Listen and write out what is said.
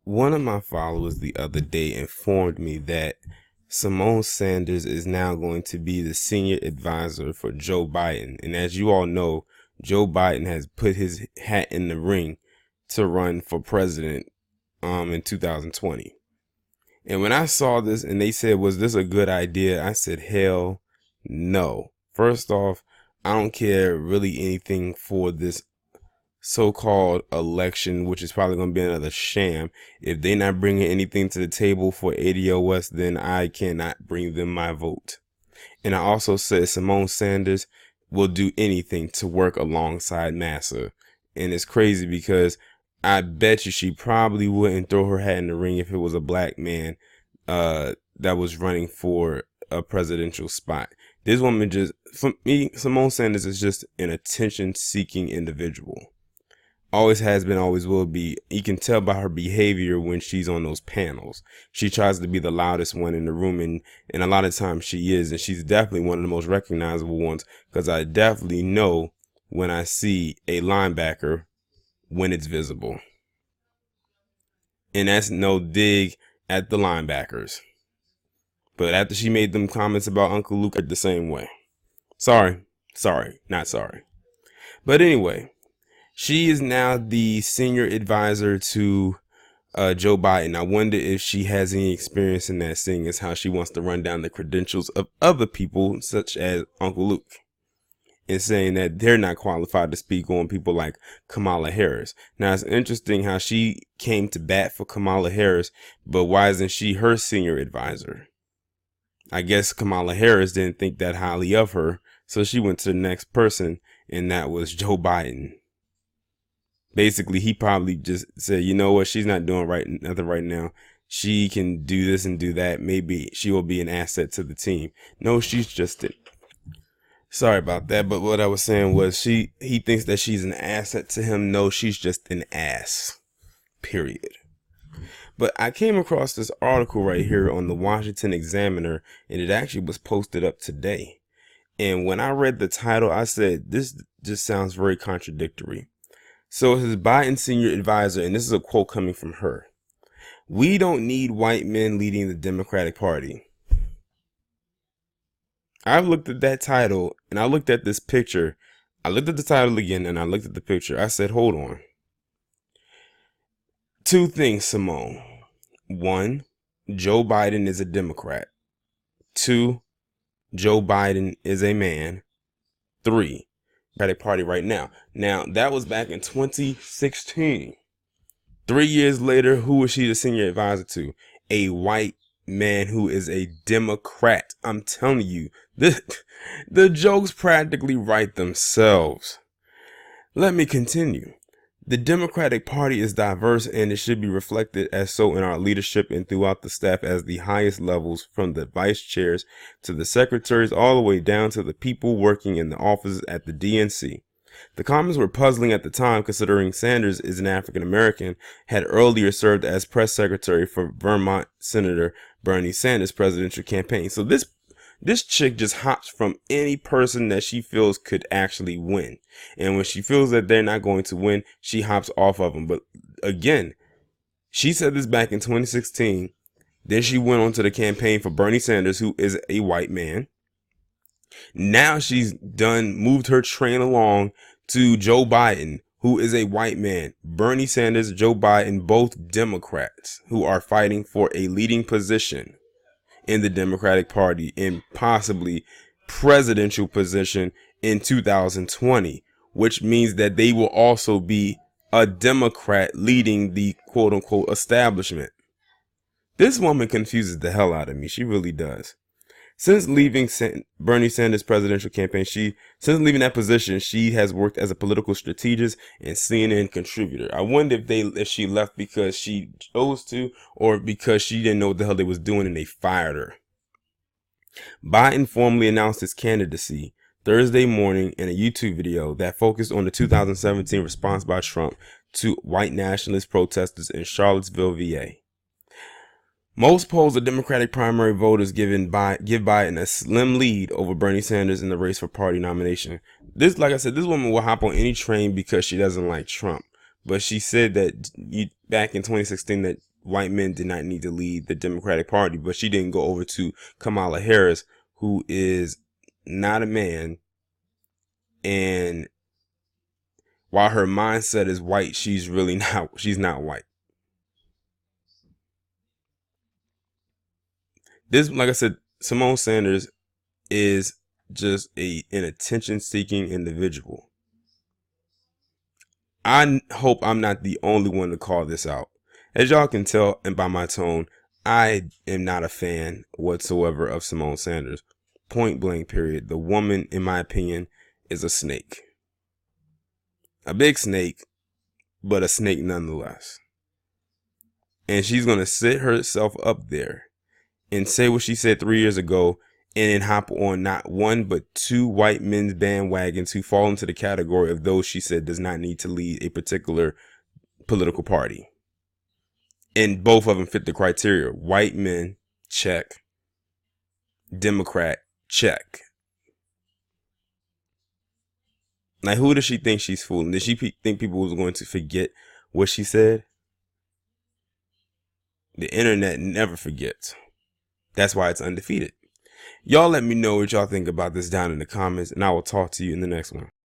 One of my followers the other day informed me that Symone Sanders is now going to be the senior advisor for Joe Biden. And as you all know, Joe Biden has put his hat in the ring to run for president in 2020. And when I saw this and they said, was this a good idea? I said, hell no. First off, I don't care really anything for this so-called election, which is probably going to be another sham. If they're not bringing anything to the table for ADOS, then I cannot bring them my vote. And I also said Symone Sanders will do anything to work alongside Massa. And it's crazy because I bet you she probably wouldn't throw her hat in the ring if it was a black man that was running for a presidential spot. This woman just, for me, Symone Sanders is just an attention-seeking individual. Always has been, always will be. You can tell by her behavior when she's on those panels. She tries to be the loudest one in the room, and a lot of times she is. And she's definitely one of the most recognizable ones, because I definitely know when I see a linebacker when it's visible. And that's no dig at the linebackers. But after she made them comments about Uncle Luke the same way. Sorry, not sorry. But anyway, she is now the senior advisor to Joe Biden. I wonder if she has any experience in that, seeing as how she wants to run down the credentials of other people, such as Uncle Luke, and saying that they're not qualified to speak on people like Kamala Harris. Now, it's interesting how she came to bat for Kamala Harris, but why isn't she her senior advisor? I guess Kamala Harris didn't think that highly of her, so she went to the next person, and that was Joe Biden. Basically, he probably just said, you know what, she's not doing nothing right now. She can do this and do that. Maybe she will be an asset to the team. No, she's just it. Sorry about that, but what I was saying was he thinks that she's an asset to him. No, she's just an ass. Period. But I came across this article right here on the Washington Examiner, and it actually was posted up today. And when I read the title, I said, this just sounds very contradictory. So it says Biden senior advisor, and this is a quote coming from her. "We don't need white men leading the Democratic Party." I looked at that title and I looked at this picture. I looked at the title again and I looked at the picture. I said, hold on. Two things, Symone. One, Joe Biden is a Democrat. Two, Joe Biden is a man. Three, Democratic Party right now. Now, that was back in 2016. 3 years later, who was she the senior advisor to? A white man who is a Democrat. I'm telling you, the jokes practically write themselves. Let me continue. The Democratic Party is diverse, and it should be reflected as so in our leadership and throughout the staff as the highest levels, from the vice chairs to the secretaries, all the way down to the people working in the offices at the DNC. The comments were puzzling at the time, considering Sanders is an African American, had earlier served as press secretary for Vermont Senator Bernie Sanders' presidential campaign. So this chick just hops from any person that she feels could actually win. And when she feels that they're not going to win, she hops off of them. But again, she said this back in 2016. Then she went on to the campaign for Bernie Sanders, who is a white man. Now she's moved her train along to Joe Biden, who is a white man. Bernie Sanders, Joe Biden, both Democrats who are fighting for a leading position in the Democratic Party and possibly presidential position in 2020, which means that they will also be a Democrat leading the quote unquote establishment. This woman confuses the hell out of me. She really does. Since leaving Bernie Sanders' presidential campaign, since leaving that position, she has worked as a political strategist and CNN contributor. I wonder if she left because she chose to, or because she didn't know what the hell they was doing and they fired her. Biden formally announced his candidacy Thursday morning in a YouTube video that focused on the 2017 response by Trump to white nationalist protesters in Charlottesville, VA. Most polls of Democratic primary voters give Biden a slim lead over Bernie Sanders in the race for party nomination. Like I said, this woman will hop on any train because she doesn't like Trump. But she said that back in 2016 that white men did not need to lead the Democratic Party, but she didn't go over to Kamala Harris, who is not a man, and while her mindset is white, she's not white. This, like I said, Symone Sanders is just an attention-seeking individual. I hope I'm not the only one to call this out. As y'all can tell, and by my tone, I am not a fan whatsoever of Symone Sanders. Point blank, period. The woman, in my opinion, is a snake. A big snake, but a snake nonetheless. And she's going to sit herself up there and say what she said 3 years ago, and then hop on not one but two white men's bandwagons who fall into the category of those she said does not need to lead a particular political party. And both of them fit the criteria. White men, check. Democrat, check. Like, who does she think she's fooling? Did she think people was going to forget what she said? The internet never forgets. That's why it's undefeated. Y'all let me know what y'all think about this down in the comments, and I will talk to you in the next one.